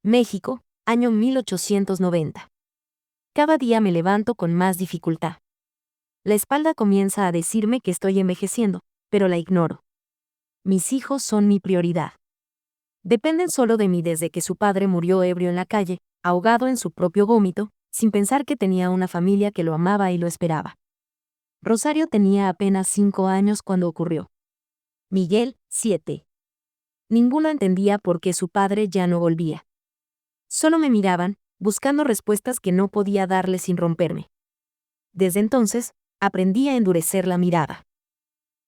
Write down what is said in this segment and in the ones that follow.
México, año 1890. Cada día me levanto con más dificultad. La espalda comienza a decirme que estoy envejeciendo, pero la ignoro. Mis hijos son mi prioridad. Dependen solo de mí desde que su padre murió ebrio en la calle, ahogado en su propio vómito, sin pensar que tenía una familia que lo amaba y lo esperaba. Rosario tenía apenas 5 años cuando ocurrió. Miguel, 7. Ninguno entendía por qué su padre ya no volvía. Solo me miraban, buscando respuestas que no podía darle sin romperme. Desde entonces, aprendí a endurecer la mirada.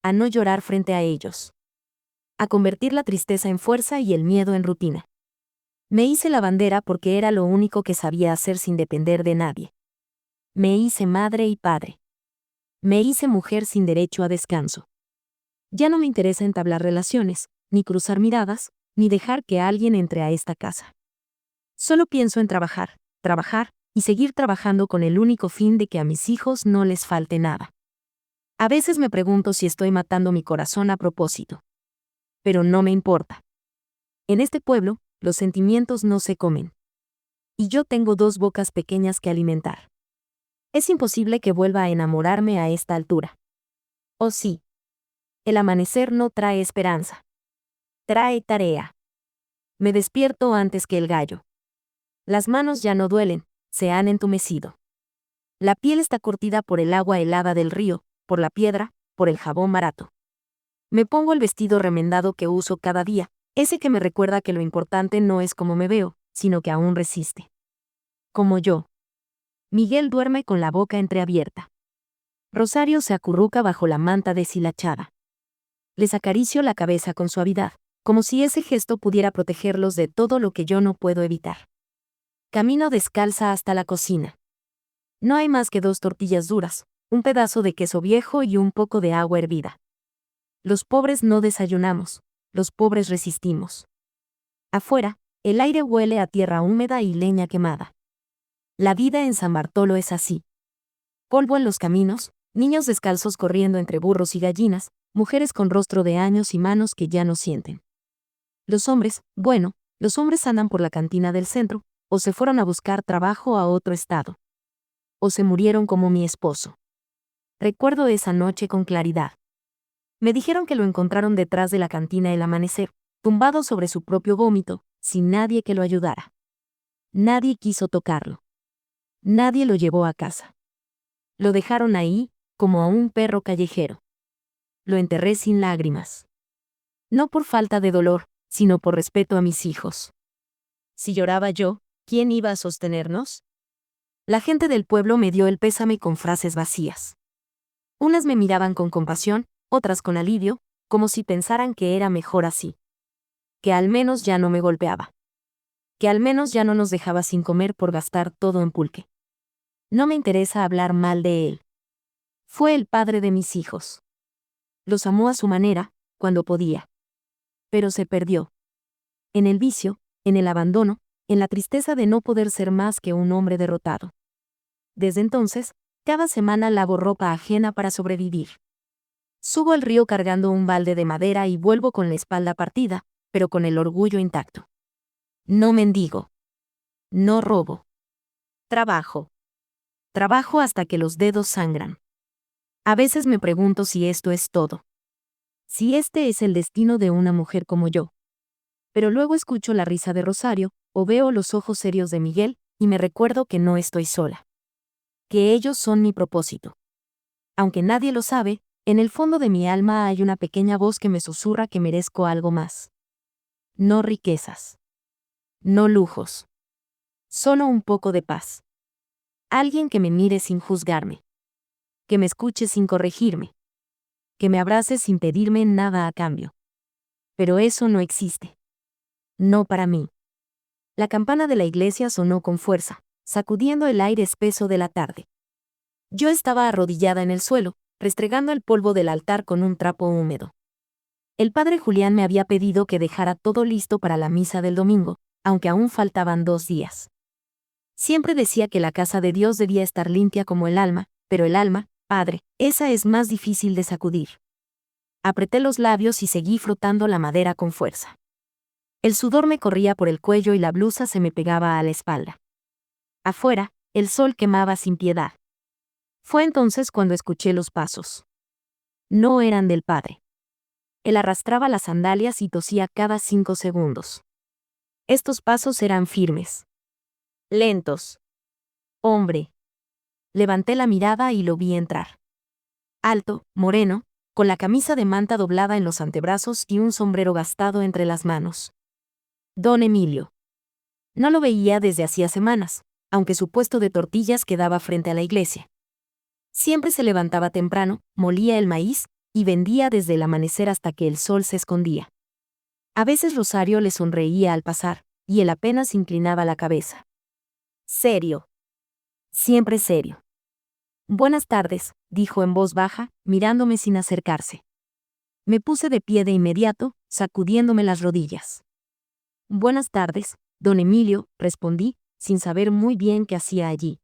A no llorar frente a ellos. A convertir la tristeza en fuerza y el miedo en rutina. Me hice lavandera porque era lo único que sabía hacer sin depender de nadie. Me hice madre y padre. Me hice mujer sin derecho a descanso. Ya no me interesa entablar relaciones, ni cruzar miradas, ni dejar que alguien entre a esta casa. Solo pienso en trabajar y seguir trabajando con el único fin de que a mis hijos no les falte nada. A veces me pregunto si estoy matando mi corazón a propósito. Pero no me importa. En este pueblo, los sentimientos no se comen. Y yo tengo 2 bocas pequeñas que alimentar. Es imposible que vuelva a enamorarme a esta altura. Oh sí. El amanecer no trae esperanza. Trae tarea. Me despierto antes que el gallo. Las manos ya no duelen, se han entumecido. La piel está curtida por el agua helada del río, por la piedra, por el jabón barato. Me pongo el vestido remendado que uso cada día, ese que me recuerda que lo importante no es cómo me veo, sino que aún resiste. Como yo. Miguel duerme con la boca entreabierta. Rosario se acurruca bajo la manta deshilachada. Les acaricio la cabeza con suavidad, como si ese gesto pudiera protegerlos de todo lo que yo no puedo evitar. Camino descalza hasta la cocina. No hay más que 2 tortillas duras, un pedazo de queso viejo y un poco de agua hervida. Los pobres no desayunamos, los pobres resistimos. Afuera, el aire huele a tierra húmeda y leña quemada. La vida en San Bartolo es así. Polvo en los caminos, niños descalzos corriendo entre burros y gallinas, mujeres con rostro de años y manos que ya no sienten. Los hombres andan por la cantina del centro, o se fueron a buscar trabajo a otro estado. O se murieron como mi esposo. Recuerdo esa noche con claridad. Me dijeron que lo encontraron detrás de la cantina al amanecer, tumbado sobre su propio vómito, sin nadie que lo ayudara. Nadie quiso tocarlo. Nadie lo llevó a casa. Lo dejaron ahí, como a un perro callejero. Lo enterré sin lágrimas. No por falta de dolor, sino por respeto a mis hijos. Si lloraba yo, ¿quién iba a sostenernos? La gente del pueblo me dio el pésame con frases vacías. Unas me miraban con compasión, otras con alivio, como si pensaran que era mejor así. Que al menos ya no me golpeaba. Que al menos ya no nos dejaba sin comer por gastar todo en pulque. No me interesa hablar mal de él. Fue el padre de mis hijos. Los amó a su manera, cuando podía. Pero se perdió. En el vicio, en el abandono, en la tristeza de no poder ser más que un hombre derrotado. Desde entonces, cada semana lavo ropa ajena para sobrevivir. Subo al río cargando un balde de madera y vuelvo con la espalda partida, pero con el orgullo intacto. No mendigo. No robo. Trabajo. Trabajo hasta que los dedos sangran. A veces me pregunto si esto es todo. Si este es el destino de una mujer como yo. Pero luego escucho la risa de Rosario, o veo los ojos serios de Miguel, y me recuerdo que no estoy sola. Que ellos son mi propósito. Aunque nadie lo sabe, en el fondo de mi alma hay una pequeña voz que me susurra que merezco algo más. No riquezas. No lujos. Solo un poco de paz. Alguien que me mire sin juzgarme. Que me escuche sin corregirme. Que me abrace sin pedirme nada a cambio. Pero eso no existe. No para mí. La campana de la iglesia sonó con fuerza, sacudiendo el aire espeso de la tarde. Yo estaba arrodillada en el suelo, restregando el polvo del altar con un trapo húmedo. El padre Julián me había pedido que dejara todo listo para la misa del domingo, aunque aún faltaban 2 días. Siempre decía que la casa de Dios debía estar limpia como el alma, pero el alma, padre, esa es más difícil de sacudir. Apreté los labios y seguí frotando la madera con fuerza. El sudor me corría por el cuello y la blusa se me pegaba a la espalda. Afuera, el sol quemaba sin piedad. Fue entonces cuando escuché los pasos. No eran del padre. Él arrastraba las sandalias y tosía cada 5 segundos. Estos pasos eran firmes. Lentos. Hombre. Levanté la mirada y lo vi entrar. Alto, moreno, con la camisa de manta doblada en los antebrazos y un sombrero gastado entre las manos. Don Emilio. No lo veía desde hacía semanas, aunque su puesto de tortillas quedaba frente a la iglesia. Siempre se levantaba temprano, molía el maíz y vendía desde el amanecer hasta que el sol se escondía. A veces Rosario le sonreía al pasar, y él apenas inclinaba la cabeza. Serio. Siempre serio. Buenas tardes, dijo en voz baja, mirándome sin acercarse. Me puse de pie de inmediato, sacudiéndome las rodillas. Buenas tardes, don Emilio, respondí, sin saber muy bien qué hacía allí.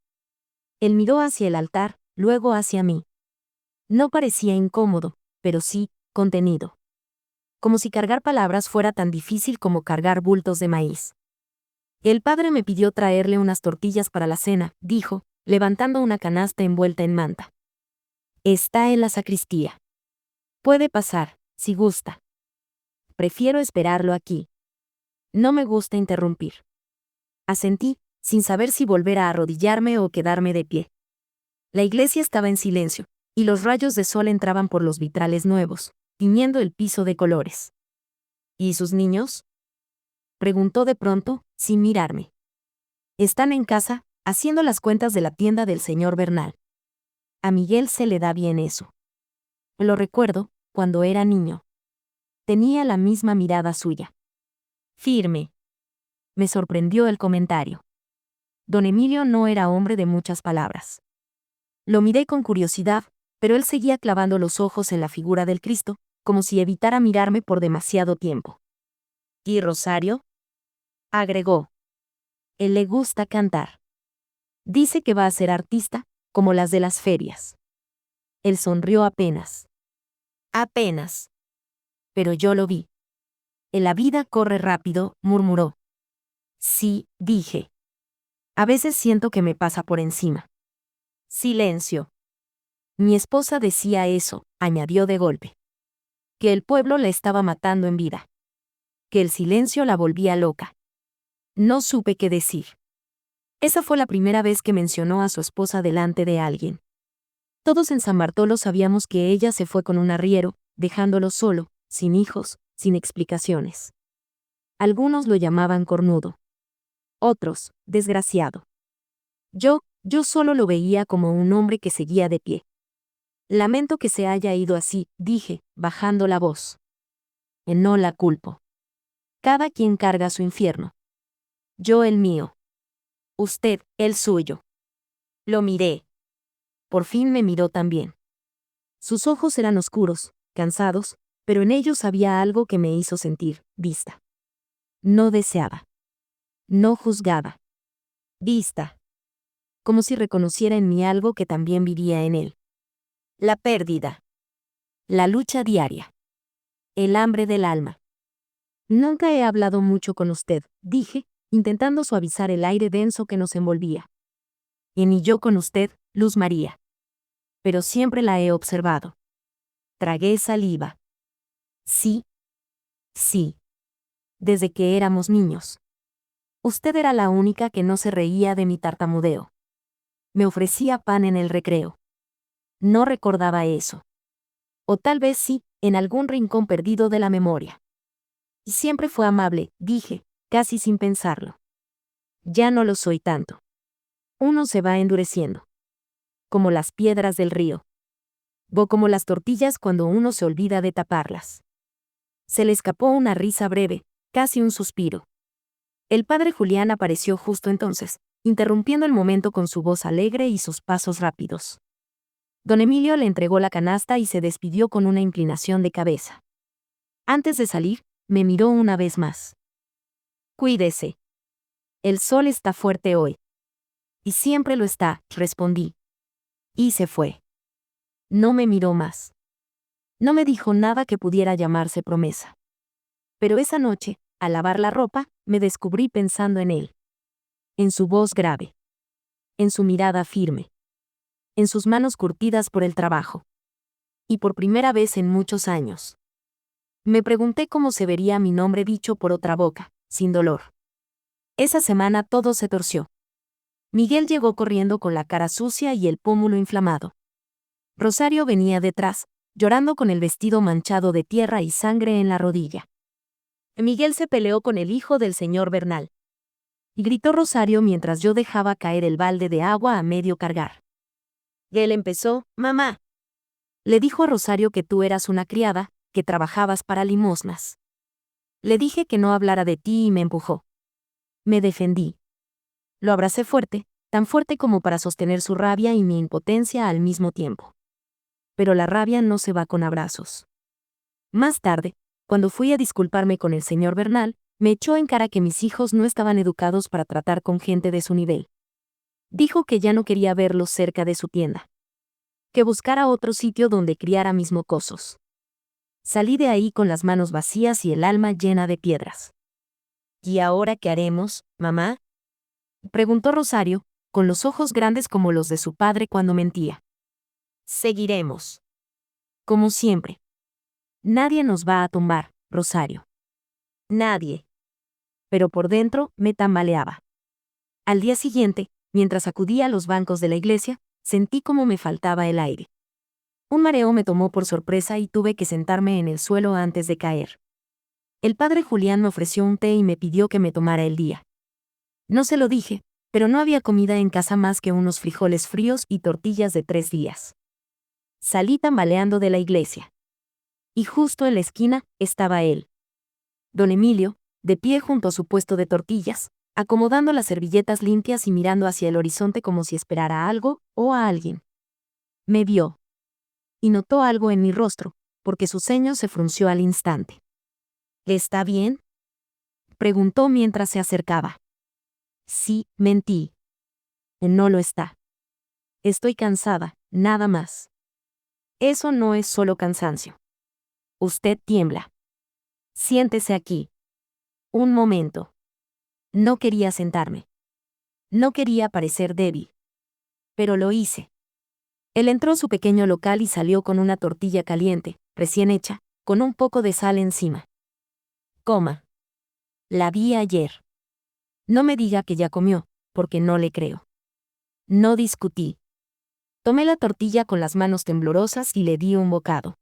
Él miró hacia el altar, luego hacia mí. No parecía incómodo, pero sí, contenido. Como si cargar palabras fuera tan difícil como cargar bultos de maíz. El padre me pidió traerle unas tortillas para la cena, dijo, levantando una canasta envuelta en manta. Está en la sacristía. Puede pasar, si gusta. Prefiero esperarlo aquí. No me gusta interrumpir. Asentí, sin saber si volver a arrodillarme o quedarme de pie. La iglesia estaba en silencio, y los rayos de sol entraban por los vitrales nuevos, tiñendo el piso de colores. ¿Y sus niños? Preguntó de pronto, sin mirarme. Están en casa, haciendo las cuentas de la tienda del señor Bernal. A Miguel se le da bien eso. Lo recuerdo, cuando era niño. Tenía la misma mirada suya. Firme. Me sorprendió el comentario. Don Emilio no era hombre de muchas palabras. Lo miré con curiosidad, pero él seguía clavando los ojos en la figura del Cristo, como si evitara mirarme por demasiado tiempo. ¿Y Rosario? Agregó. Él le gusta cantar. Dice que va a ser artista, como las de las ferias. Él sonrió apenas. Apenas. Pero yo lo vi. En la vida corre rápido, murmuró. Sí, dije. A veces siento que me pasa por encima. Silencio. Mi esposa decía eso, añadió de golpe. Que el pueblo la estaba matando en vida. Que el silencio la volvía loca. No supe qué decir. Esa fue la primera vez que mencionó a su esposa delante de alguien. Todos en San Bartolo sabíamos que ella se fue con un arriero, dejándolo solo, sin hijos, sin explicaciones. Algunos lo llamaban cornudo. Otros, desgraciado. Yo solo lo veía como un hombre que seguía de pie. Lamento que se haya ido así, dije, bajando la voz. No la culpo. Cada quien carga su infierno. Yo el mío. Usted, el suyo. Lo miré. Por fin me miró también. Sus ojos eran oscuros, cansados, pero en ellos había algo que me hizo sentir vista. No deseaba. No juzgaba. Vista. Como si reconociera en mí algo que también vivía en él. La pérdida. La lucha diaria. El hambre del alma. Nunca he hablado mucho con usted, dije, intentando suavizar el aire denso que nos envolvía. Y ni yo con usted, Luz María. Pero siempre la he observado. Tragué saliva. Sí. Sí. Desde que éramos niños. Usted era la única que no se reía de mi tartamudeo. Me ofrecía pan en el recreo. No recordaba eso. O tal vez sí, en algún rincón perdido de la memoria. Y siempre fue amable, dije, casi sin pensarlo. Ya no lo soy tanto. Uno se va endureciendo. Como las piedras del río. O como las tortillas cuando uno se olvida de taparlas. Se le escapó una risa breve, casi un suspiro. El padre Julián apareció justo entonces, interrumpiendo el momento con su voz alegre y sus pasos rápidos. Don Emilio le entregó la canasta y se despidió con una inclinación de cabeza. Antes de salir, me miró una vez más. Cuídese. El sol está fuerte hoy. Y siempre lo está, respondí. Y se fue. No me miró más. No me dijo nada que pudiera llamarse promesa. Pero esa noche, Al lavar la ropa, me descubrí pensando en él. En su voz grave. En su mirada firme. En sus manos curtidas por el trabajo. Y por primera vez en muchos años. Me pregunté cómo se vería mi nombre dicho por otra boca, sin dolor. Esa semana todo se torció. Miguel llegó corriendo con la cara sucia y el pómulo inflamado. Rosario venía detrás, llorando con el vestido manchado de tierra y sangre en la rodilla. Miguel se peleó con el hijo del señor Bernal. Y gritó Rosario mientras yo dejaba caer el balde de agua a medio cargar. Él empezó, mamá. Le dijo a Rosario que tú eras una criada, que trabajabas para limosnas. Le dije que no hablara de ti y me empujó. Me defendí. Lo abracé fuerte, tan fuerte como para sostener su rabia y mi impotencia al mismo tiempo. Pero la rabia no se va con abrazos. Más tarde, cuando fui a disculparme con el señor Bernal, me echó en cara que mis hijos no estaban educados para tratar con gente de su nivel. Dijo que ya no quería verlos cerca de su tienda. Que buscara otro sitio donde criara mis mocosos. Salí de ahí con las manos vacías y el alma llena de piedras. ¿Y ahora qué haremos, mamá? Preguntó Rosario, con los ojos grandes como los de su padre cuando mentía. Seguiremos. Como siempre. Nadie nos va a tumbar, Rosario. Nadie. Pero por dentro me tambaleaba. Al día siguiente, mientras acudía a los bancos de la iglesia, sentí como me faltaba el aire. Un mareo me tomó por sorpresa y tuve que sentarme en el suelo antes de caer. El padre Julián me ofreció un té y me pidió que me tomara el día. No se lo dije, pero no había comida en casa más que unos frijoles fríos y tortillas de 3 días. Salí tambaleando de la iglesia. Y justo en la esquina estaba él. Don Emilio, de pie junto a su puesto de tortillas, acomodando las servilletas limpias y mirando hacia el horizonte como si esperara algo o a alguien. Me vio. Y notó algo en mi rostro, porque su ceño se frunció al instante. ¿Está bien? Preguntó mientras se acercaba. Sí, mentí. No lo está. Estoy cansada, nada más. Eso no es solo cansancio. Usted tiembla. Siéntese aquí. Un momento. No quería sentarme. No quería parecer débil. Pero lo hice. Él entró a su pequeño local y salió con una tortilla caliente, recién hecha, con un poco de sal encima. Coma. La vi ayer. No me diga que ya comió, porque no le creo. No discutí. Tomé la tortilla con las manos temblorosas y le di un bocado.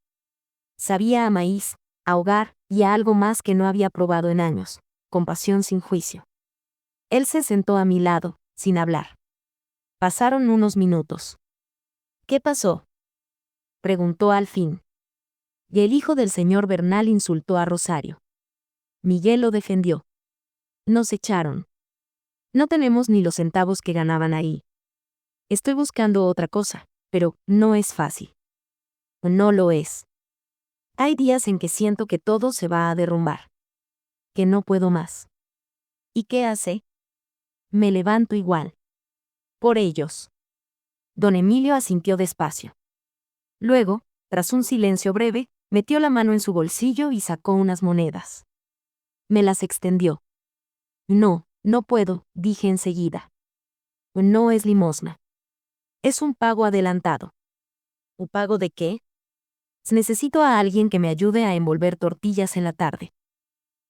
Sabía a maíz, a hogar y a algo más que no había probado en años, compasión sin juicio. Él se sentó a mi lado, sin hablar. Pasaron unos minutos. ¿Qué pasó?, preguntó al fin. Y el hijo del señor Bernal insultó a Rosario. Miguel lo defendió. Nos echaron. No tenemos ni los centavos que ganaban ahí. Estoy buscando otra cosa, pero no es fácil. No lo es. Hay días en que siento que todo se va a derrumbar. Que no puedo más. ¿Y qué hace? Me levanto igual. Por ellos. Don Emilio asintió despacio. Luego, tras un silencio breve, metió la mano en su bolsillo y sacó unas monedas. Me las extendió. No, no puedo, dije enseguida. No es limosna. Es un pago adelantado. ¿Un pago de qué? Necesito a alguien que me ayude a envolver tortillas en la tarde.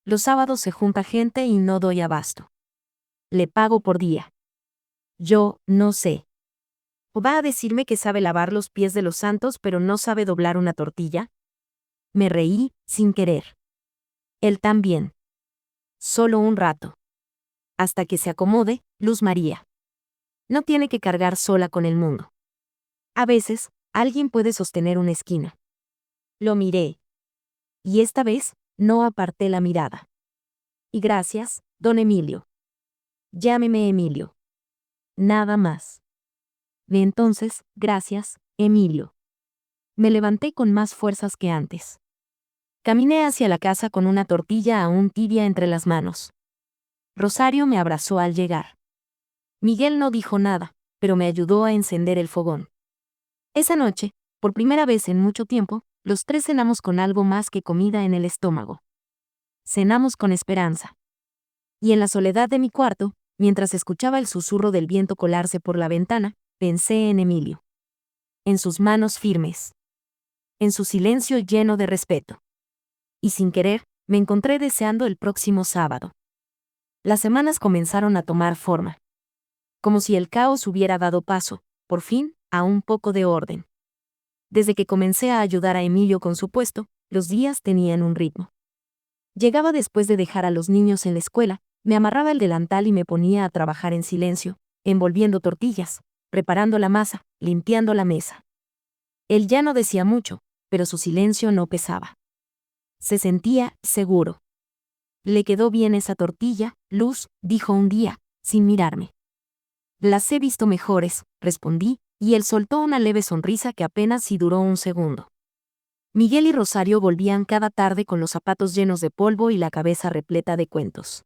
Los sábados se junta gente y no doy abasto. Le pago por día. Yo, no sé. ¿O va a decirme que sabe lavar los pies de los santos pero no sabe doblar una tortilla? Me reí, sin querer. Él también. Solo un rato. Hasta que se acomode, Luz María. No tiene que cargar sola con el mundo. A veces, alguien puede sostener una esquina. Lo miré. Y esta vez, no aparté la mirada. Y gracias, don Emilio. Llámeme Emilio. Nada más. De entonces, gracias, Emilio. Me levanté con más fuerzas que antes. Caminé hacia la casa con una tortilla aún tibia entre las manos. Rosario me abrazó al llegar. Miguel no dijo nada, pero me ayudó a encender el fogón. Esa noche, por primera vez en mucho tiempo, los tres cenamos con algo más que comida en el estómago. Cenamos con Esperanza. Y en la soledad de mi cuarto, mientras escuchaba el susurro del viento colarse por la ventana, pensé en Emilio. En sus manos firmes. En su silencio lleno de respeto. Y sin querer, me encontré deseando el próximo sábado. Las semanas comenzaron a tomar forma. Como si el caos hubiera dado paso, por fin, a un poco de orden. Desde que comencé a ayudar a Emilio con su puesto, los días tenían un ritmo. Llegaba después de dejar a los niños en la escuela, me amarraba el delantal y me ponía a trabajar en silencio, envolviendo tortillas, preparando la masa, limpiando la mesa. Él ya no decía mucho, pero su silencio no pesaba. Se sentía seguro. Le quedó bien esa tortilla, Luz, dijo un día, sin mirarme. Las he visto mejores, respondí, y él soltó una leve sonrisa que apenas si duró un segundo. Miguel y Rosario volvían cada tarde con los zapatos llenos de polvo y la cabeza repleta de cuentos.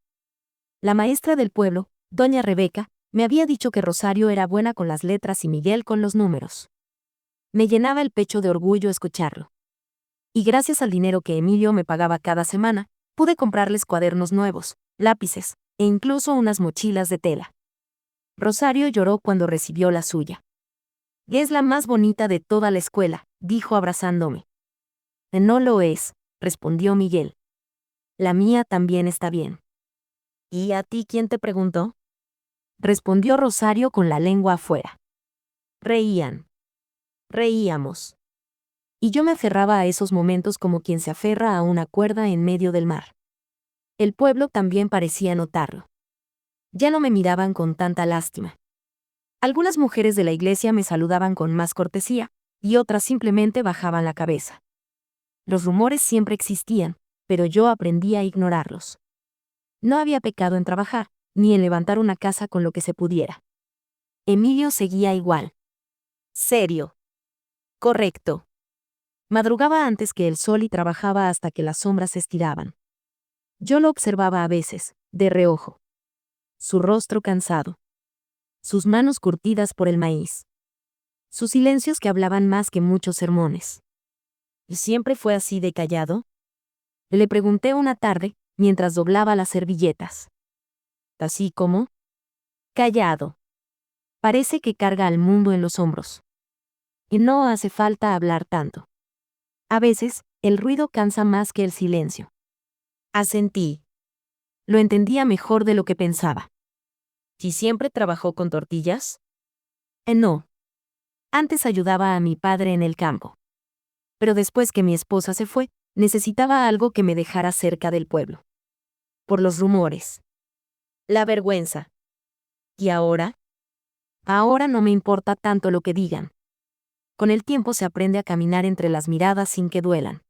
La maestra del pueblo, doña Rebeca, me había dicho que Rosario era buena con las letras y Miguel con los números. Me llenaba el pecho de orgullo escucharlo. Y gracias al dinero que Emilio me pagaba cada semana, pude comprarles cuadernos nuevos, lápices, e incluso unas mochilas de tela. Rosario lloró cuando recibió la suya. Es la más bonita de toda la escuela, dijo abrazándome. No lo es, respondió Miguel. La mía también está bien. ¿Y a ti quién te preguntó? Respondió Rosario con la lengua afuera. Reían. Reíamos. Y yo me aferraba a esos momentos como quien se aferra a una cuerda en medio del mar. El pueblo también parecía notarlo. Ya no me miraban con tanta lástima. Algunas mujeres de la iglesia me saludaban con más cortesía, y otras simplemente bajaban la cabeza. Los rumores siempre existían, pero yo aprendí a ignorarlos. No había pecado en trabajar, ni en levantar una casa con lo que se pudiera. Emilio seguía igual. Serio. Correcto. Madrugaba antes que el sol y trabajaba hasta que las sombras se estiraban. Yo lo observaba a veces, de reojo. Su rostro cansado. Sus manos curtidas por el maíz. Sus silencios que hablaban más que muchos sermones. ¿Siempre fue así de callado? Le pregunté una tarde, mientras doblaba las servilletas. ¿Así como? Callado. Parece que carga al mundo en los hombros. Y no hace falta hablar tanto. A veces, el ruido cansa más que el silencio. Asentí. Lo entendía mejor de lo que pensaba. ¿Y siempre trabajó con tortillas? No. Antes ayudaba a mi padre en el campo. Pero después que mi esposa se fue, necesitaba algo que me dejara cerca del pueblo. Por los rumores. La vergüenza. ¿Y ahora? Ahora no me importa tanto lo que digan. Con el tiempo se aprende a caminar entre las miradas sin que duelan.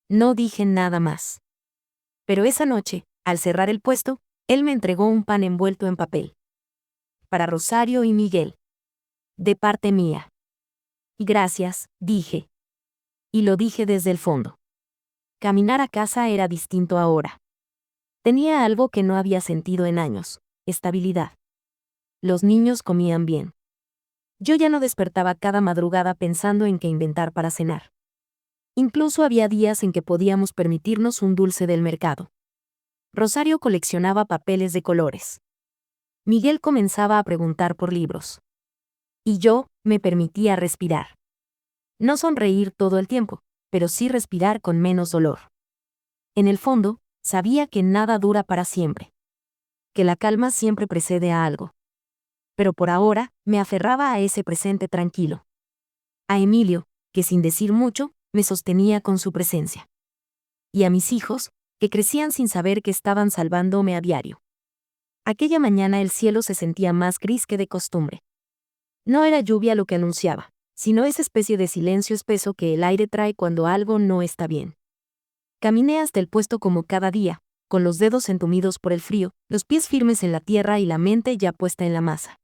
No dije nada más. Pero esa noche, al cerrar el puesto, él me entregó un pan envuelto en papel. Para Rosario y Miguel. De parte mía. Gracias, dije. Y lo dije desde el fondo. Caminar a casa era distinto ahora. Tenía algo que no había sentido en años: estabilidad. Los niños comían bien. Yo ya no despertaba cada madrugada pensando en qué inventar para cenar. Incluso había días en que podíamos permitirnos un dulce del mercado. Rosario coleccionaba papeles de colores. Miguel comenzaba a preguntar por libros. Y yo me permitía respirar. No sonreír todo el tiempo, pero sí respirar con menos dolor. En el fondo, sabía que nada dura para siempre. Que la calma siempre precede a algo. Pero por ahora, me aferraba a ese presente tranquilo. A Emilio, que sin decir mucho, me sostenía con su presencia. Y a mis hijos, que crecían sin saber que estaban salvándome a diario. Aquella mañana el cielo se sentía más gris que de costumbre. No era lluvia lo que anunciaba, sino esa especie de silencio espeso que el aire trae cuando algo no está bien. Caminé hasta el puesto como cada día, con los dedos entumidos por el frío, los pies firmes en la tierra y la mente ya puesta en la masa.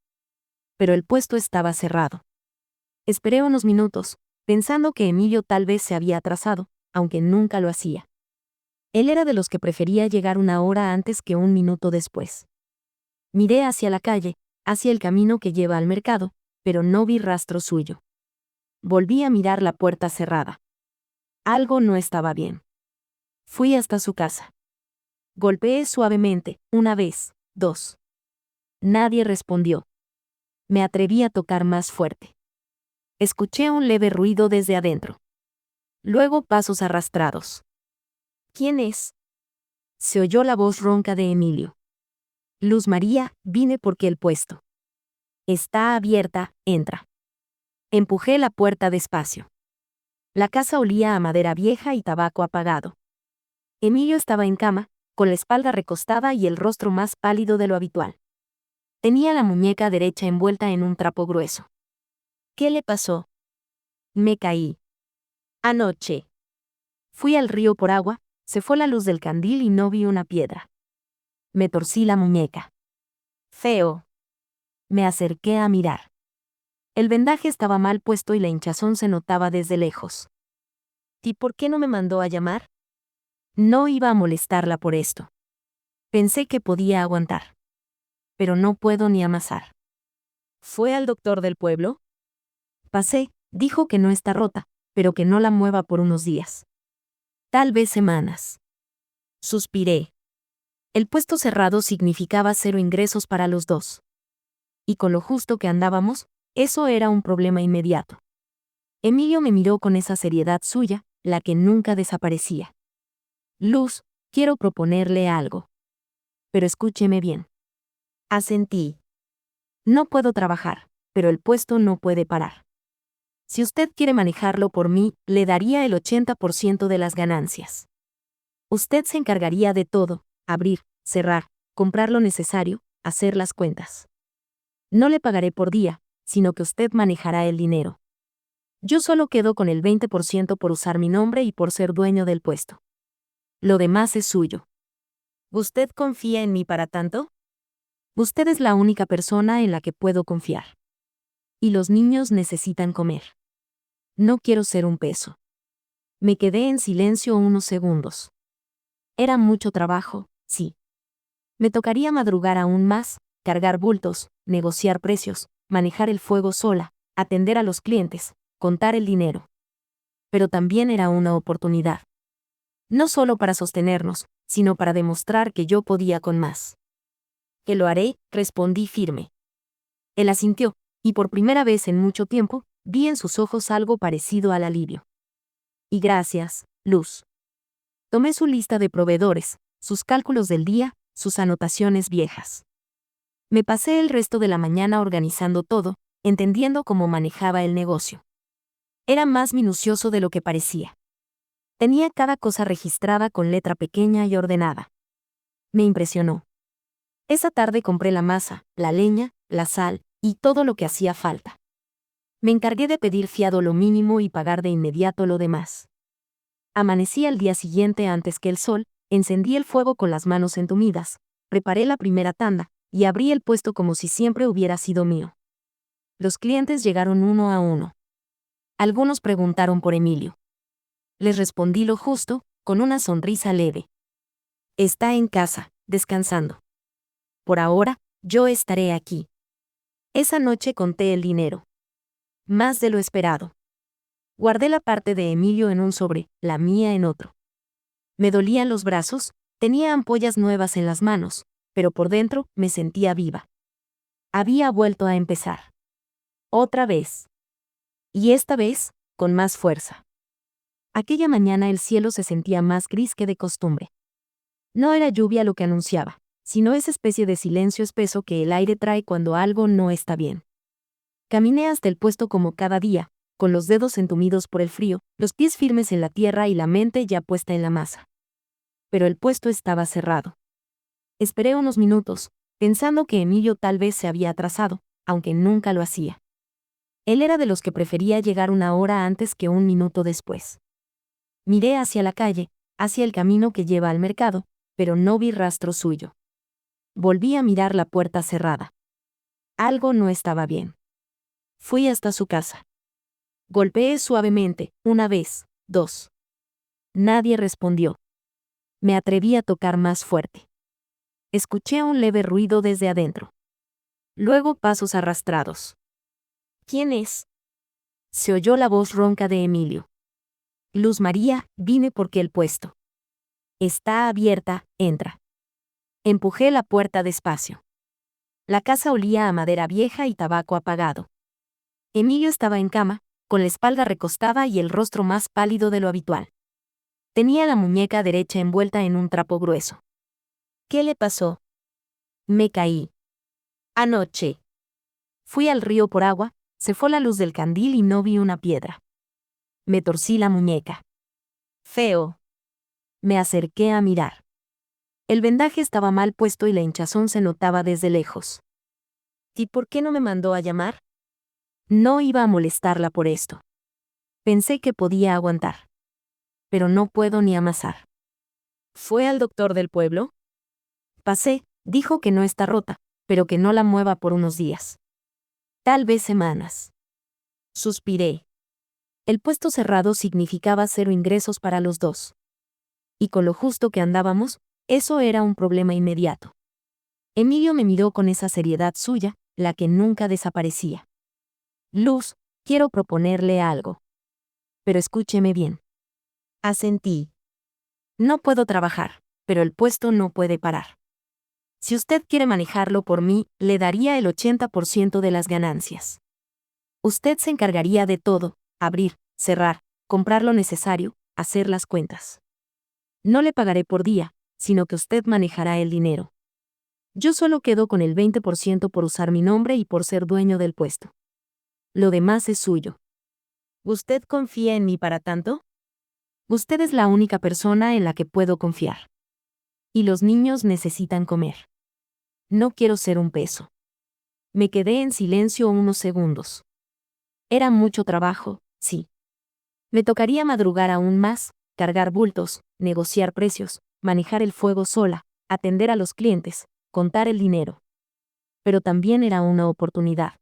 Pero el puesto estaba cerrado. Esperé unos minutos, pensando que Emilio tal vez se había atrasado, aunque nunca lo hacía. Él era de los que prefería llegar una hora antes que un minuto después. Miré hacia la calle, hacia el camino que lleva al mercado, pero no vi rastro suyo. Volví a mirar la puerta cerrada. Algo no estaba bien. Fui hasta su casa. Golpeé suavemente, una vez, dos. Nadie respondió. Me atreví a tocar más fuerte. Escuché un leve ruido desde adentro. Luego pasos arrastrados. ¿Quién es? Se oyó la voz ronca de Emilio. Luz María, vine porque el puesto. Está abierta, entra. Empujé la puerta despacio. La casa olía a madera vieja y tabaco apagado. Emilio estaba en cama, con la espalda recostada y el rostro más pálido de lo habitual. Tenía la muñeca derecha envuelta en un trapo grueso. ¿Qué le pasó? Me caí. Anoche. Fui al río por agua, se fue la luz del candil y no vi una piedra. Me torcí la muñeca. Feo. Me acerqué a mirar. El vendaje estaba mal puesto y la hinchazón se notaba desde lejos. ¿Y por qué no me mandó a llamar? No iba a molestarla por esto. Pensé que podía aguantar. Pero no puedo ni amasar. ¿Fue al doctor del pueblo? Pasé, dijo que no está rota, pero que no la mueva por unos días. Tal vez semanas. Suspiré. El puesto cerrado significaba 0 ingresos para los dos. Y con lo justo que andábamos, eso era un problema inmediato. Emilio me miró con esa seriedad suya, la que nunca desaparecía. Luz, quiero proponerle algo. Pero escúcheme bien. Asentí. No puedo trabajar, pero el puesto no puede parar. Si usted quiere manejarlo por mí, le daría el 80% de las ganancias. Usted se encargaría de todo, abrir, cerrar, comprar lo necesario, hacer las cuentas. No le pagaré por día, sino que usted manejará el dinero. Yo solo quedo con el 20% por usar mi nombre y por ser dueño del puesto. Lo demás es suyo. ¿Usted confía en mí para tanto? Usted es la única persona en la que puedo confiar. Y los niños necesitan comer. No quiero ser un peso. Me quedé en silencio unos segundos. Era mucho trabajo, sí. Me tocaría madrugar aún más, cargar bultos, negociar precios, manejar el fuego sola, atender a los clientes, contar el dinero. Pero también era una oportunidad. No solo para sostenernos, sino para demostrar que yo podía con más. Que lo haré, respondí firme. Él asintió, y por primera vez en mucho tiempo, vi en sus ojos algo parecido al alivio. Y gracias, Luz. Tomé su lista de proveedores, sus cálculos del día, sus anotaciones viejas. Me pasé el resto de la mañana organizando todo, entendiendo cómo manejaba el negocio. Era más minucioso de lo que parecía. Tenía cada cosa registrada con letra pequeña y ordenada. Me impresionó. Esa tarde compré la masa, la leña, la sal y todo lo que hacía falta. Me encargué de pedir fiado lo mínimo y pagar de inmediato lo demás. Amanecí al día siguiente antes que el sol, encendí el fuego con las manos entumidas, preparé la primera tanda, y abrí el puesto como si siempre hubiera sido mío. Los clientes llegaron uno a uno. Algunos preguntaron por Emilio. Les respondí lo justo, con una sonrisa leve. Está en casa, descansando. Por ahora, yo estaré aquí. Esa noche conté el dinero. Más de lo esperado. Guardé la parte de Emilio en un sobre, la mía en otro. Me dolían los brazos, tenía ampollas nuevas en las manos, pero por dentro me sentía viva. Había vuelto a empezar. Otra vez. Y esta vez, con más fuerza. Aquella mañana el cielo se sentía más gris que de costumbre. No era lluvia lo que anunciaba, sino esa especie de silencio espeso que el aire trae cuando algo no está bien. Caminé hasta el puesto como cada día, con los dedos entumidos por el frío, los pies firmes en la tierra y la mente ya puesta en la masa. Pero el puesto estaba cerrado. Esperé unos minutos, pensando que Emilio tal vez se había atrasado, aunque nunca lo hacía. Él era de los que prefería llegar una hora antes que un minuto después. Miré hacia la calle, hacia el camino que lleva al mercado, pero no vi rastro suyo. Volví a mirar la puerta cerrada. Algo no estaba bien. Fui hasta su casa. Golpeé suavemente, una vez, dos. Nadie respondió. Me atreví a tocar más fuerte. Escuché un leve ruido desde adentro. Luego pasos arrastrados. ¿Quién es? Se oyó la voz ronca de Emilio. Luz María, vine porque el puesto. Está abierta, entra. Empujé la puerta despacio. La casa olía a madera vieja y tabaco apagado. Emilio estaba en cama, con la espalda recostada y el rostro más pálido de lo habitual. Tenía la muñeca derecha envuelta en un trapo grueso. ¿Qué le pasó? Me caí. Anoche. Fui al río por agua, se fue la luz del candil y no vi una piedra. Me torcí la muñeca. Feo. Me acerqué a mirar. El vendaje estaba mal puesto y la hinchazón se notaba desde lejos. ¿Y por qué no me mandó a llamar? No iba a molestarla por esto. Pensé que podía aguantar. Pero no puedo ni amasar. ¿Fue al doctor del pueblo? Pasé, dijo que no está rota, pero que no la mueva por unos días. Tal vez semanas. Suspiré. El puesto cerrado significaba 0 ingresos para los dos. Y con lo justo que andábamos, eso era un problema inmediato. Emilio me miró con esa seriedad suya, la que nunca desaparecía. Luz, quiero proponerle algo. Pero escúcheme bien. Asentí. No puedo trabajar, pero el puesto no puede parar. Si usted quiere manejarlo por mí, le daría el 80% de las ganancias. Usted se encargaría de todo, abrir, cerrar, comprar lo necesario, hacer las cuentas. No le pagaré por día, sino que usted manejará el dinero. Yo solo quedo con el 20% por usar mi nombre y por ser dueño del puesto. Lo demás es suyo. ¿Usted confía en mí para tanto? Usted es la única persona en la que puedo confiar. Y los niños necesitan comer. No quiero ser un peso. Me quedé en silencio unos segundos. Era mucho trabajo, sí. Me tocaría madrugar aún más, cargar bultos, negociar precios, manejar el fuego sola, atender a los clientes, contar el dinero. Pero también era una oportunidad.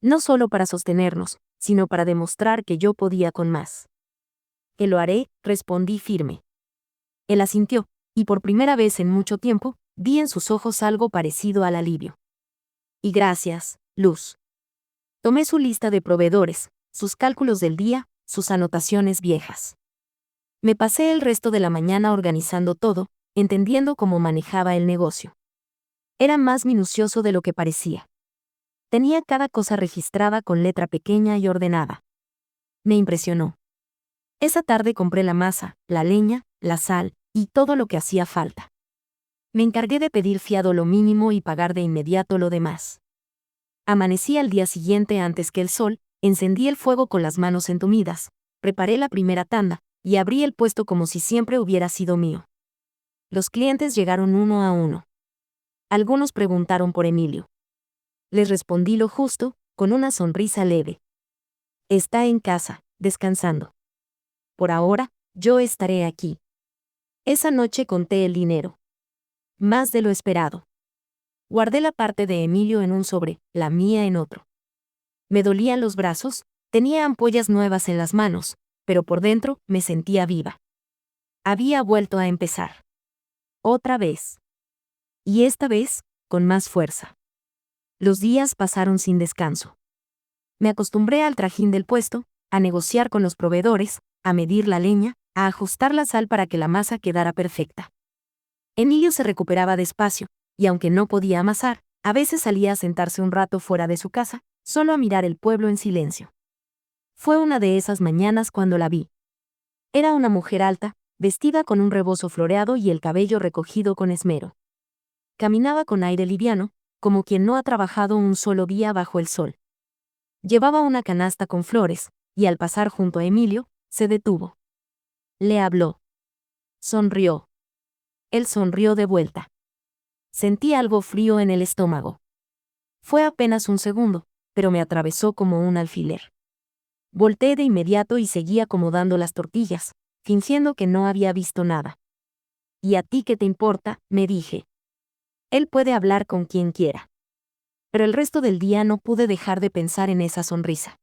No solo para sostenernos, sino para demostrar que yo podía con más. Que lo haré, respondí firme. Él asintió, y por primera vez en mucho tiempo, vi en sus ojos algo parecido al alivio. Y gracias, Luz. Tomé su lista de proveedores, sus cálculos del día, sus anotaciones viejas. Me pasé el resto de la mañana organizando todo, entendiendo cómo manejaba el negocio. Era más minucioso de lo que parecía. Tenía cada cosa registrada con letra pequeña y ordenada. Me impresionó. Esa tarde compré la masa, la leña, la sal, y todo lo que hacía falta. Me encargué de pedir fiado lo mínimo y pagar de inmediato lo demás. Amanecí al día siguiente antes que el sol, encendí el fuego con las manos entumidas, preparé la primera tanda, y abrí el puesto como si siempre hubiera sido mío. Los clientes llegaron uno a uno. Algunos preguntaron por Emilio. Les respondí lo justo, con una sonrisa leve. Está en casa, descansando. Por ahora, yo estaré aquí. Esa noche conté el dinero. Más de lo esperado. Guardé la parte de Emilio en un sobre, la mía en otro. Me dolían los brazos, tenía ampollas nuevas en las manos, pero por dentro me sentía viva. Había vuelto a empezar. Otra vez. Y esta vez, con más fuerza. Los días pasaron sin descanso. Me acostumbré al trajín del puesto, a negociar con los proveedores, a medir la leña, a ajustar la sal para que la masa quedara perfecta. Emilio se recuperaba despacio, y aunque no podía amasar, a veces salía a sentarse un rato fuera de su casa, solo a mirar el pueblo en silencio. Fue una de esas mañanas cuando la vi. Era una mujer alta, vestida con un rebozo floreado y el cabello recogido con esmero. Caminaba con aire liviano, como quien no ha trabajado un solo día bajo el sol. Llevaba una canasta con flores, y al pasar junto a Emilio, se detuvo. Le habló. Sonrió. Él sonrió de vuelta. Sentí algo frío en el estómago. Fue apenas un segundo, pero me atravesó como un alfiler. Volteé de inmediato y seguí acomodando las tortillas, fingiendo que no había visto nada. ¿Y a ti qué te importa?, me dije. Él puede hablar con quien quiera. Pero el resto del día no pude dejar de pensar en esa sonrisa.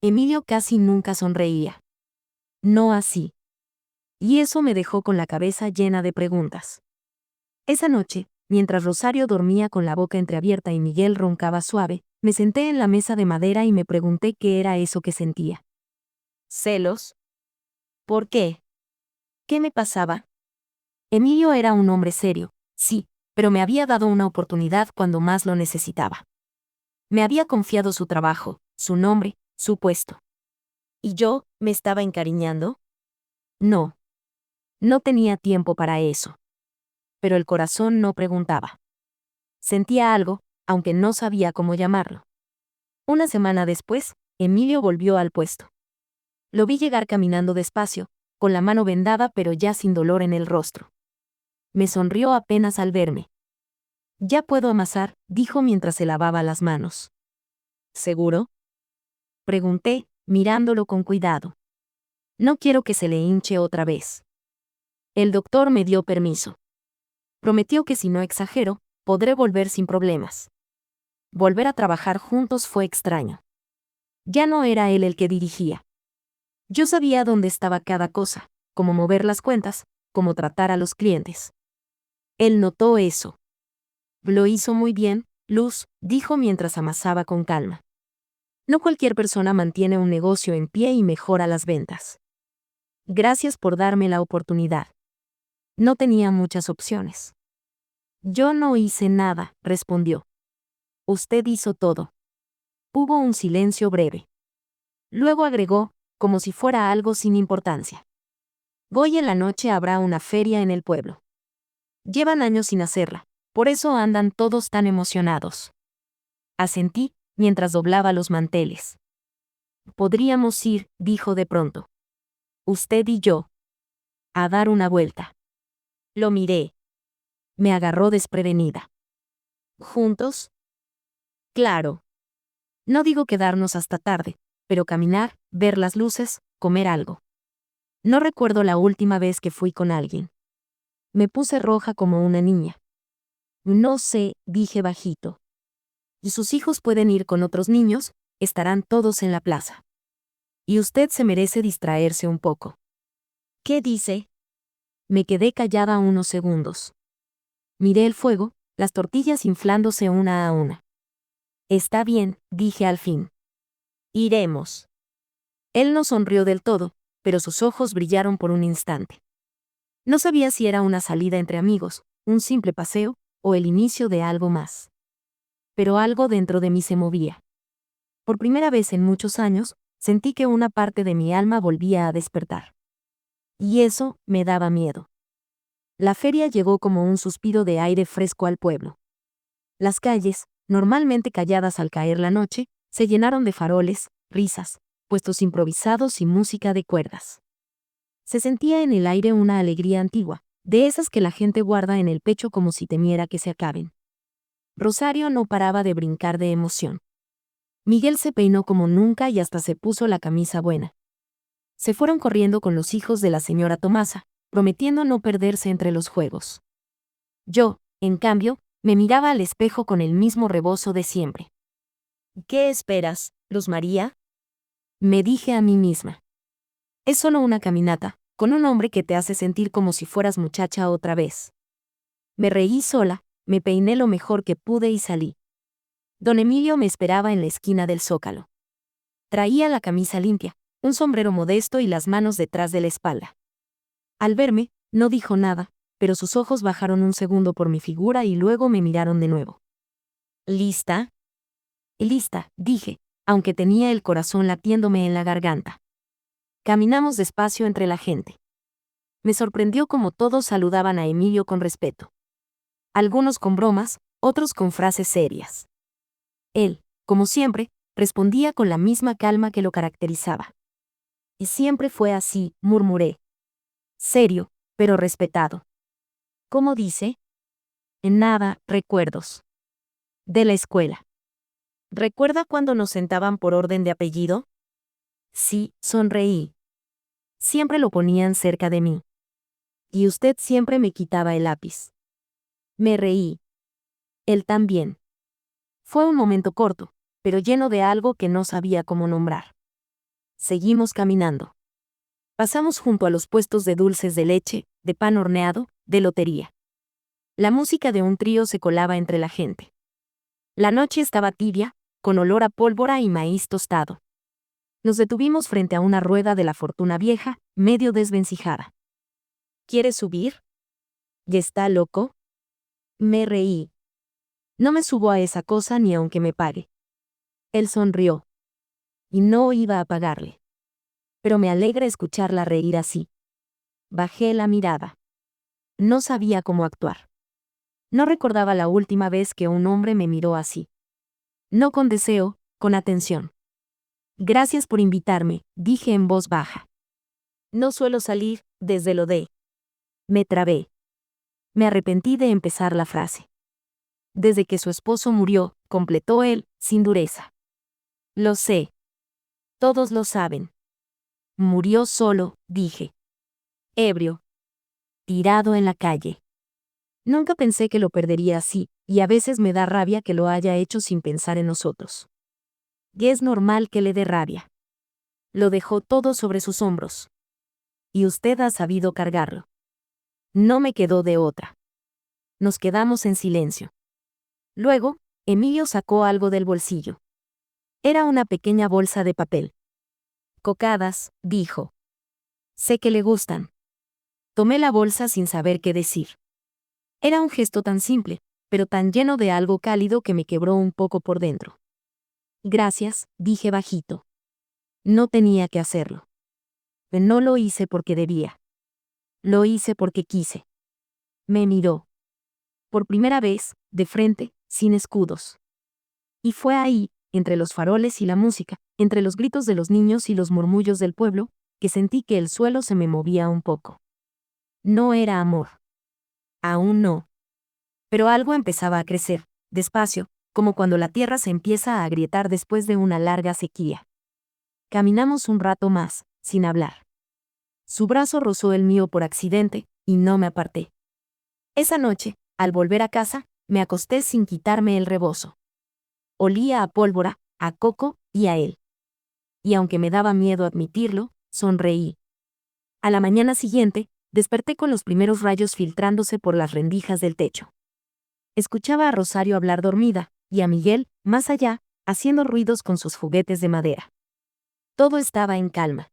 Emilio casi nunca sonreía. No así. Y eso me dejó con la cabeza llena de preguntas. Esa noche, mientras Rosario dormía con la boca entreabierta y Miguel roncaba suave, me senté en la mesa de madera y me pregunté qué era eso que sentía. ¿Celos? ¿Por qué? ¿Qué me pasaba? Emilio era un hombre serio, Sí, pero me había dado una oportunidad cuando más lo necesitaba. Me había confiado su trabajo, su nombre, su puesto. ¿Y yo, me estaba encariñando? No. No tenía tiempo para eso. Pero el corazón no preguntaba. Sentía algo, aunque no sabía cómo llamarlo. Una semana después, Emilio volvió al puesto. Lo vi llegar caminando despacio, con la mano vendada pero ya sin dolor en el rostro. Me sonrió apenas al verme. Ya puedo amasar, dijo mientras se lavaba las manos. ¿Seguro? Pregunté, mirándolo con cuidado. No quiero que se le hinche otra vez. El doctor me dio permiso. Prometió que si no exagero, podré volver sin problemas. Volver a trabajar juntos fue extraño. Ya no era él el que dirigía. Yo sabía dónde estaba cada cosa, cómo mover las cuentas, cómo tratar a los clientes. Él notó eso. Lo hizo muy bien, Luz, dijo mientras amasaba con calma. No cualquier persona mantiene un negocio en pie y mejora las ventas. Gracias por darme la oportunidad. No tenía muchas opciones. Yo no hice nada, respondió. Usted hizo todo. Hubo un silencio breve. Luego agregó, como si fuera algo sin importancia. Hoy en la noche habrá una feria en el pueblo. Llevan años sin hacerla, por eso andan todos tan emocionados. Asentí, mientras doblaba los manteles. Podríamos ir, dijo de pronto. Usted y yo. A dar una vuelta. Lo miré. Me agarró desprevenida. ¿Juntos? Claro. No digo quedarnos hasta tarde, pero caminar, ver las luces, comer algo. No recuerdo la última vez que fui con alguien. Me puse roja como una niña. No sé, dije bajito. Y sus hijos pueden ir con otros niños, estarán todos en la plaza. Y usted se merece distraerse un poco. ¿Qué dice? Me quedé callada unos segundos. Miré el fuego, las tortillas inflándose una a una. Está bien, dije al fin. Iremos. Él no sonrió del todo, pero sus ojos brillaron por un instante. No sabía si era una salida entre amigos, un simple paseo, o el inicio de algo más. Pero algo dentro de mí se movía. Por primera vez en muchos años, sentí que una parte de mi alma volvía a despertar. Y eso me daba miedo. La feria llegó como un suspiro de aire fresco al pueblo. Las calles, normalmente calladas al caer la noche, se llenaron de faroles, risas, puestos improvisados y música de cuerdas. Se sentía en el aire una alegría antigua, de esas que la gente guarda en el pecho como si temiera que se acaben. Rosario no paraba de brincar de emoción. Miguel se peinó como nunca y hasta se puso la camisa buena. Se fueron corriendo con los hijos de la señora Tomasa, prometiendo no perderse entre los juegos. Yo, en cambio, me miraba al espejo con el mismo rebozo de siempre. ¿Qué esperas, Luz María? Me dije a mí misma. Es solo una caminata, con un hombre que te hace sentir como si fueras muchacha otra vez. Me reí sola, me peiné lo mejor que pude y salí. Don Emilio me esperaba en la esquina del zócalo. Traía la camisa limpia, un sombrero modesto y las manos detrás de la espalda. Al verme, no dijo nada, pero sus ojos bajaron un segundo por mi figura y luego me miraron de nuevo. ¿Lista? Lista, dije, aunque tenía el corazón latiéndome en la garganta. Caminamos despacio entre la gente. Me sorprendió cómo todos saludaban a Emilio con respeto. Algunos con bromas, otros con frases serias. Él, como siempre, respondía con la misma calma que lo caracterizaba. Y siempre fue así, murmuré. Serio, pero respetado. ¿Cómo dice? En nada, recuerdos. De la escuela. ¿Recuerda cuando nos sentaban por orden de apellido? Sí, sonreí. Siempre lo ponían cerca de mí. Y usted siempre me quitaba el lápiz. Me reí. Él también. Fue un momento corto, pero lleno de algo que no sabía cómo nombrar. Seguimos caminando. Pasamos junto a los puestos de dulces de leche, de pan horneado, de lotería. La música de un trío se colaba entre la gente. La noche estaba tibia, con olor a pólvora y maíz tostado. Nos detuvimos frente a una rueda de la fortuna vieja, medio desvencijada. ¿Quieres subir? ¿Ya está loco? Me reí. No me subo a esa cosa ni aunque me pague. Él sonrió. Y no iba a pagarle. Pero me alegra escucharla reír así. Bajé la mirada. No sabía cómo actuar. No recordaba la última vez que un hombre me miró así. No con deseo, con atención. Gracias por invitarme, dije en voz baja. No suelo salir, desde lo de. Me trabé. Me arrepentí de empezar la frase. Desde que su esposo murió, completó él, sin dureza. Lo sé. Todos lo saben. Murió solo, dije. Ebrio. Tirado en la calle. Nunca pensé que lo perdería así, y a veces me da rabia que lo haya hecho sin pensar en nosotros. Y es normal que le dé rabia. Lo dejó todo sobre sus hombros. Y usted ha sabido cargarlo. No me quedó de otra. Nos quedamos en silencio. Luego, Emilio sacó algo del bolsillo. Era una pequeña bolsa de papel. Cocadas, dijo. Sé que le gustan. Tomé la bolsa sin saber qué decir. Era un gesto tan simple, pero tan lleno de algo cálido que me quebró un poco por dentro. Gracias, dije bajito. No tenía que hacerlo. No lo hice porque debía. Lo hice porque quise. Me miró. Por primera vez, de frente, sin escudos. Y fue ahí, entre los faroles y la música, entre los gritos de los niños y los murmullos del pueblo, que sentí que el suelo se me movía un poco. No era amor. Aún no. Pero algo empezaba a crecer, despacio, como cuando la tierra se empieza a agrietar después de una larga sequía. Caminamos un rato más, sin hablar. Su brazo rozó el mío por accidente, y no me aparté. Esa noche, al volver a casa, me acosté sin quitarme el rebozo. Olía a pólvora, a coco y a él. Y aunque me daba miedo admitirlo, sonreí. A la mañana siguiente, desperté con los primeros rayos filtrándose por las rendijas del techo. Escuchaba a Rosario hablar dormida, y a Miguel, más allá, haciendo ruidos con sus juguetes de madera. Todo estaba en calma.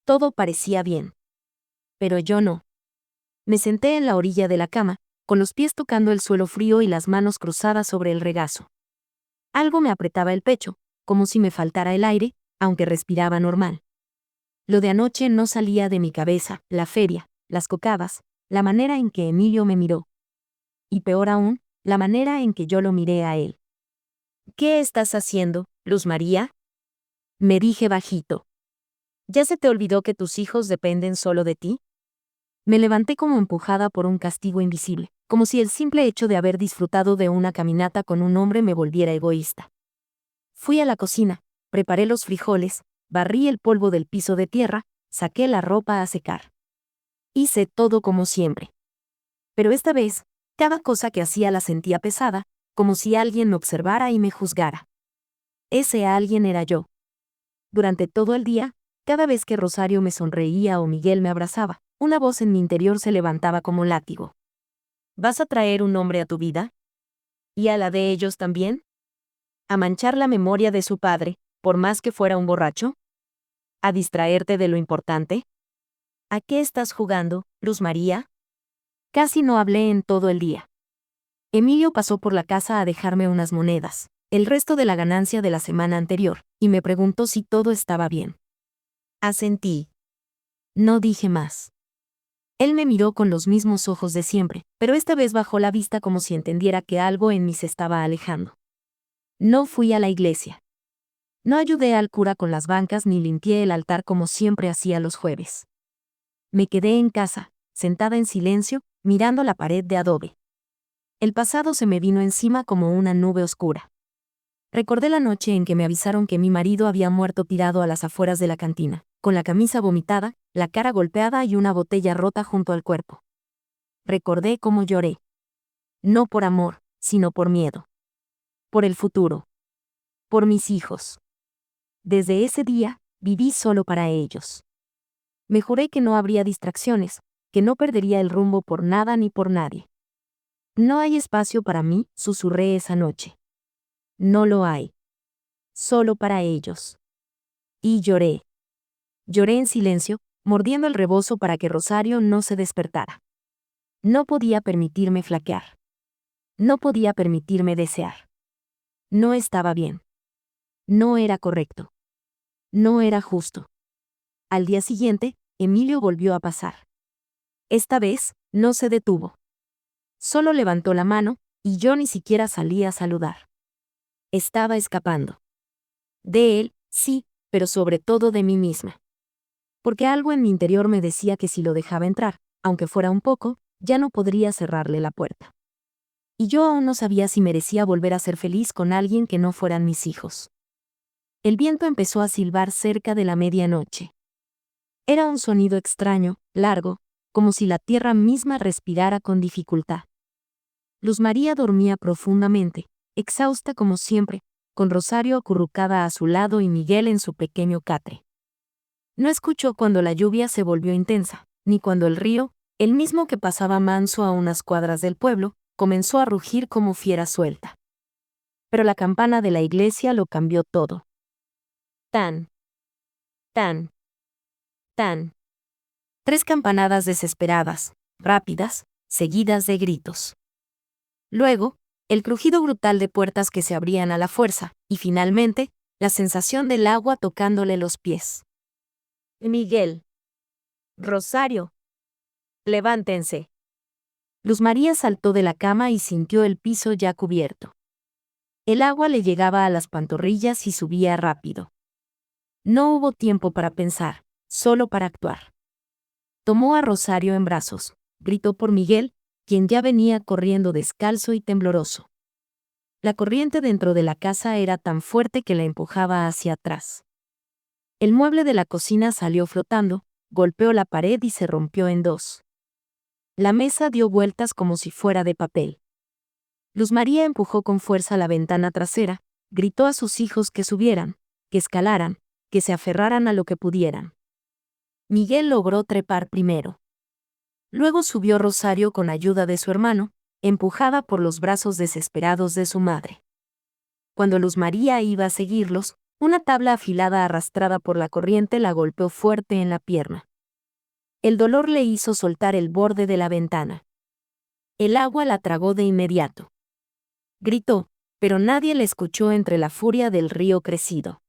Todo parecía bien. Pero yo no. Me senté en la orilla de la cama, con los pies tocando el suelo frío y las manos cruzadas sobre el regazo. Algo me apretaba el pecho, como si me faltara el aire, aunque respiraba normal. Lo de anoche no salía de mi cabeza, la feria, las cocadas, la manera en que Emilio me miró. Y peor aún, la manera en que yo lo miré a él. ¿Qué estás haciendo, Luz María? Me dije bajito. ¿Ya se te olvidó que tus hijos dependen solo de ti? Me levanté como empujada por un castigo invisible, como si el simple hecho de haber disfrutado de una caminata con un hombre me volviera egoísta. Fui a la cocina, preparé los frijoles, barrí el polvo del piso de tierra, saqué la ropa a secar. Hice todo como siempre. Pero esta vez, cada cosa que hacía la sentía pesada, como si alguien me observara y me juzgara. Ese alguien era yo. Durante todo el día, cada vez que Rosario me sonreía o Miguel me abrazaba, una voz en mi interior se levantaba como látigo. ¿Vas a traer un hombre a tu vida? ¿Y a la de ellos también? ¿A manchar la memoria de su padre, por más que fuera un borracho? ¿A distraerte de lo importante? ¿A qué estás jugando, Luz María? Casi no hablé en todo el día. Emilio pasó por la casa a dejarme unas monedas, el resto de la ganancia de la semana anterior, y me preguntó si todo estaba bien. Asentí. No dije más. Él me miró con los mismos ojos de siempre, pero esta vez bajó la vista como si entendiera que algo en mí se estaba alejando. No fui a la iglesia. No ayudé al cura con las bancas ni limpié el altar como siempre hacía los jueves. Me quedé en casa, sentada en silencio, mirando la pared de adobe. El pasado se me vino encima como una nube oscura. Recordé la noche en que me avisaron que mi marido había muerto tirado a las afueras de la cantina, con la camisa vomitada, la cara golpeada y una botella rota junto al cuerpo. Recordé cómo lloré. No por amor, sino por miedo. Por el futuro. Por mis hijos. Desde ese día, viví solo para ellos. Me juré que no habría distracciones, que no perdería el rumbo por nada ni por nadie. No hay espacio para mí, susurré esa noche. No lo hay. Solo para ellos. Y lloré. Lloré en silencio, mordiendo el rebozo para que Rosario no se despertara. No podía permitirme flaquear. No podía permitirme desear. No estaba bien. No era correcto. No era justo. Al día siguiente, Emilio volvió a pasar. Esta vez, no se detuvo. Solo levantó la mano, y yo ni siquiera salí a saludar. Estaba escapando. De él, sí, pero sobre todo de mí misma. Porque algo en mi interior me decía que si lo dejaba entrar, aunque fuera un poco, ya no podría cerrarle la puerta. Y yo aún no sabía si merecía volver a ser feliz con alguien que no fueran mis hijos. El viento empezó a silbar cerca de la medianoche. Era un sonido extraño, largo, como si la tierra misma respirara con dificultad. Luz María dormía profundamente, exhausta como siempre, con Rosario acurrucada a su lado y Miguel en su pequeño catre. No escuchó cuando la lluvia se volvió intensa, ni cuando el río, el mismo que pasaba manso a unas cuadras del pueblo, comenzó a rugir como fiera suelta. Pero la campana de la iglesia lo cambió todo. Tan, tan, tan. 3 campanadas desesperadas, rápidas, seguidas de gritos. Luego, el crujido brutal de puertas que se abrían a la fuerza, y finalmente, la sensación del agua tocándole los pies. Miguel. Rosario. Levántense. Luz María saltó de la cama y sintió el piso ya cubierto. El agua le llegaba a las pantorrillas y subía rápido. No hubo tiempo para pensar, solo para actuar. Tomó a Rosario en brazos, gritó por Miguel, quien ya venía corriendo descalzo y tembloroso. La corriente dentro de la casa era tan fuerte que la empujaba hacia atrás. El mueble de la cocina salió flotando, golpeó la pared y se rompió en 2. La mesa dio vueltas como si fuera de papel. Luz María empujó con fuerza la ventana trasera, gritó a sus hijos que subieran, que escalaran, que se aferraran a lo que pudieran. Miguel logró trepar primero. Luego subió Rosario con ayuda de su hermano, empujada por los brazos desesperados de su madre. Cuando Luz María iba a seguirlos, una tabla afilada arrastrada por la corriente la golpeó fuerte en la pierna. El dolor le hizo soltar el borde de la ventana. El agua la tragó de inmediato. Gritó, pero nadie le escuchó entre la furia del río crecido.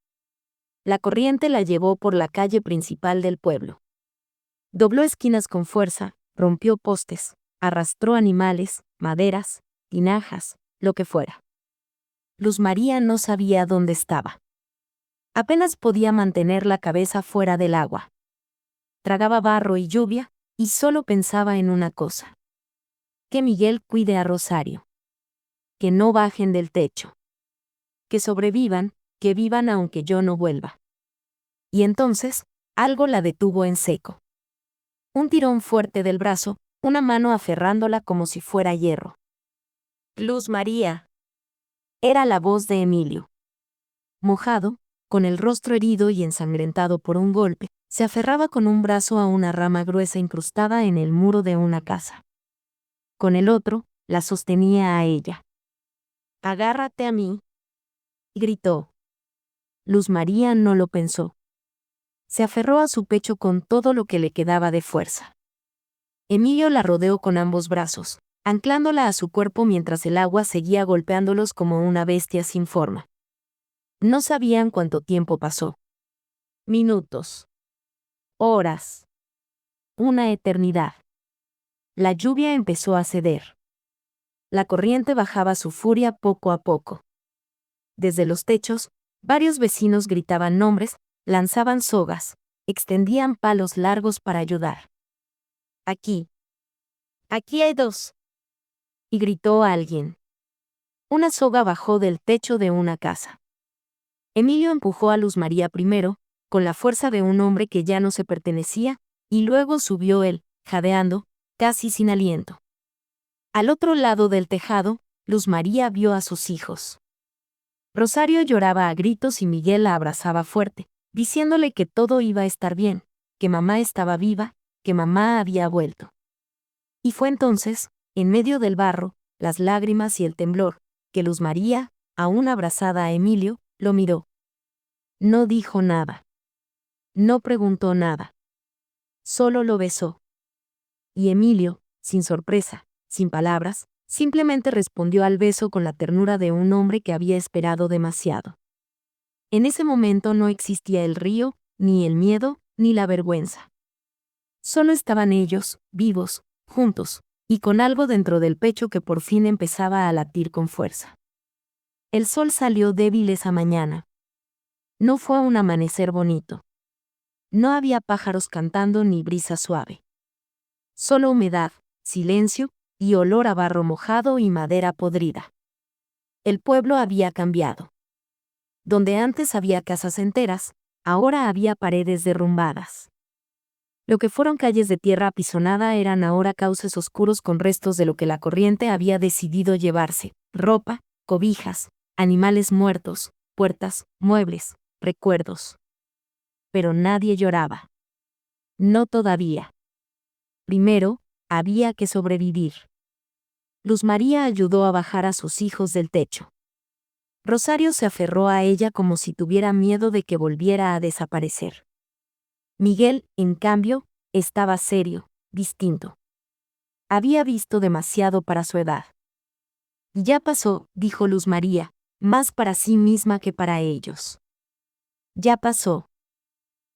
La corriente la llevó por la calle principal del pueblo. Dobló esquinas con fuerza, rompió postes, arrastró animales, maderas, tinajas, lo que fuera. Luz María no sabía dónde estaba. Apenas podía mantener la cabeza fuera del agua. Tragaba barro y lluvia, y solo pensaba en una cosa. Que Miguel cuide a Rosario. Que no bajen del techo. Que sobrevivan, que vivan aunque yo no vuelva. Y entonces, algo la detuvo en seco. Un tirón fuerte del brazo, una mano aferrándola como si fuera hierro. Luz María. Era la voz de Emilio. Mojado, con el rostro herido y ensangrentado por un golpe, se aferraba con un brazo a una rama gruesa incrustada en el muro de una casa. Con el otro, la sostenía a ella. «Agárrate a mí», gritó. Luz María no lo pensó. Se aferró a su pecho con todo lo que le quedaba de fuerza. Emilio la rodeó con ambos brazos, anclándola a su cuerpo mientras el agua seguía golpeándolos como una bestia sin forma. No sabían cuánto tiempo pasó. Minutos. Horas. Una eternidad. La lluvia empezó a ceder. La corriente bajaba su furia poco a poco. Desde los techos, varios vecinos gritaban nombres, lanzaban sogas, extendían palos largos para ayudar. «Aquí. Aquí hay 2. Y gritó alguien. Una soga bajó del techo de una casa. Emilio empujó a Luz María primero, con la fuerza de un hombre que ya no se pertenecía, y luego subió él, jadeando, casi sin aliento. Al otro lado del tejado, Luz María vio a sus hijos. Rosario lloraba a gritos y Miguel la abrazaba fuerte, diciéndole que todo iba a estar bien, que mamá estaba viva, que mamá había vuelto. Y fue entonces, en medio del barro, las lágrimas y el temblor, que Luz María, aún abrazada a Emilio, lo miró. No dijo nada. No preguntó nada. Solo lo besó. Y Emilio, sin sorpresa, sin palabras, Simplemente respondió al beso con la ternura de un hombre que había esperado demasiado. En ese momento no existía el río, ni el miedo, ni la vergüenza. Solo estaban ellos, vivos, juntos, y con algo dentro del pecho que por fin empezaba a latir con fuerza. El sol salió débil esa mañana. No fue un amanecer bonito. No había pájaros cantando ni brisa suave. Solo humedad, silencio, y olor a barro mojado y madera podrida. El pueblo había cambiado. Donde antes había casas enteras, ahora había paredes derrumbadas. Lo que fueron calles de tierra apisonada eran ahora cauces oscuros con restos de lo que la corriente había decidido llevarse: ropa, cobijas, animales muertos, puertas, muebles, recuerdos. Pero nadie lloraba. No todavía. Primero, había que sobrevivir. Luz María ayudó a bajar a sus hijos del techo. Rosario se aferró a ella como si tuviera miedo de que volviera a desaparecer. Miguel, en cambio, estaba serio, distinto. Había visto demasiado para su edad. Ya pasó, dijo Luz María, más para sí misma que para ellos. Ya pasó.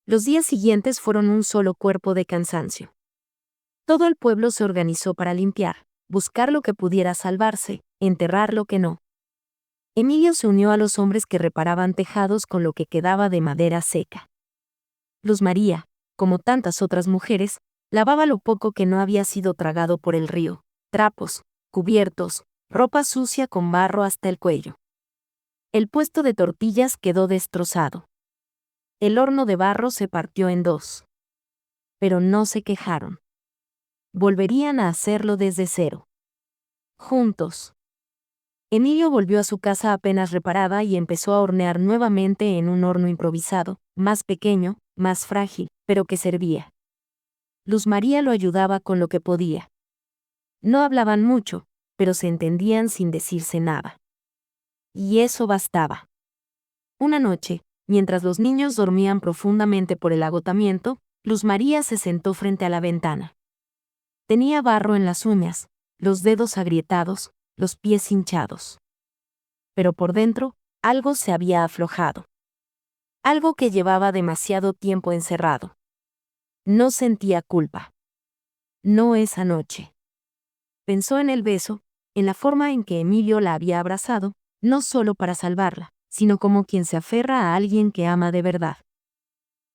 Los días siguientes fueron un solo cuerpo de cansancio. Todo el pueblo se organizó para limpiar, buscar lo que pudiera salvarse, enterrar lo que no. Emilio se unió a los hombres que reparaban tejados con lo que quedaba de madera seca. Luz María, como tantas otras mujeres, lavaba lo poco que no había sido tragado por el río: trapos, cubiertos, ropa sucia con barro hasta el cuello. El puesto de tortillas quedó destrozado. El horno de barro se partió en dos. Pero no se quejaron. Volverían a hacerlo desde cero. Juntos. Emilio volvió a su casa apenas reparada y empezó a hornear nuevamente en un horno improvisado, más pequeño, más frágil, pero que servía. Luz María lo ayudaba con lo que podía. No hablaban mucho, pero se entendían sin decirse nada. Y eso bastaba. Una noche, mientras los niños dormían profundamente por el agotamiento, Luz María se sentó frente a la ventana. Tenía barro en las uñas, los dedos agrietados, los pies hinchados. Pero por dentro, algo se había aflojado. Algo que llevaba demasiado tiempo encerrado. No sentía culpa. No esa noche. Pensó en el beso, en la forma en que Emilio la había abrazado, no solo para salvarla, sino como quien se aferra a alguien que ama de verdad.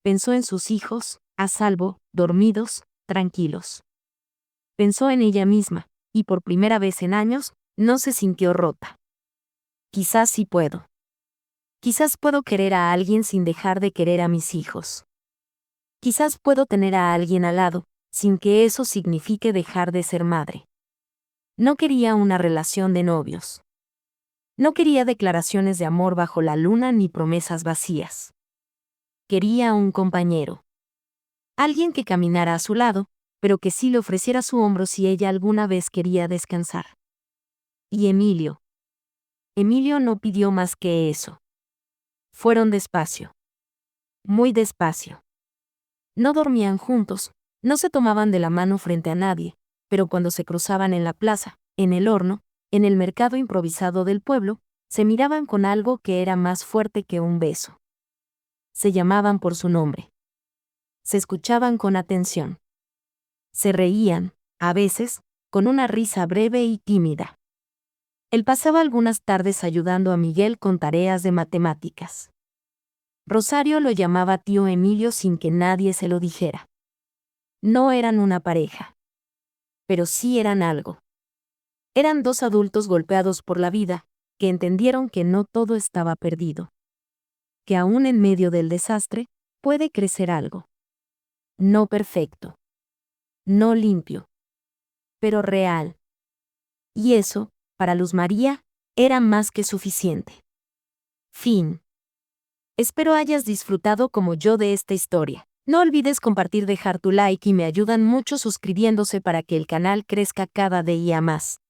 Pensó en sus hijos, a salvo, dormidos, tranquilos. Pensó en ella misma, y por primera vez en años, no se sintió rota. Quizás sí puedo. Quizás puedo querer a alguien sin dejar de querer a mis hijos. Quizás puedo tener a alguien al lado, sin que eso signifique dejar de ser madre. No quería una relación de novios. No quería declaraciones de amor bajo la luna ni promesas vacías. Quería un compañero. Alguien que caminara a su lado, pero que sí le ofreciera su hombro si ella alguna vez quería descansar. Y Emilio. Emilio no pidió más que eso. Fueron despacio. Muy despacio. No dormían juntos, no se tomaban de la mano frente a nadie, pero cuando se cruzaban en la plaza, en el horno, en el mercado improvisado del pueblo, se miraban con algo que era más fuerte que un beso. Se llamaban por su nombre. Se escuchaban con atención. Se reían, a veces, con una risa breve y tímida. Él pasaba algunas tardes ayudando a Miguel con tareas de matemáticas. Rosario lo llamaba tío Emilio sin que nadie se lo dijera. No eran una pareja. Pero sí eran algo. Eran dos adultos golpeados por la vida, que entendieron que no todo estaba perdido. Que aún en medio del desastre, puede crecer algo. No perfecto. No limpio. Pero real. Y eso, para Luz María, era más que suficiente. Fin. Espero hayas disfrutado como yo de esta historia. No olvides compartir, dejar tu like y me ayudan mucho suscribiéndose para que el canal crezca cada día más.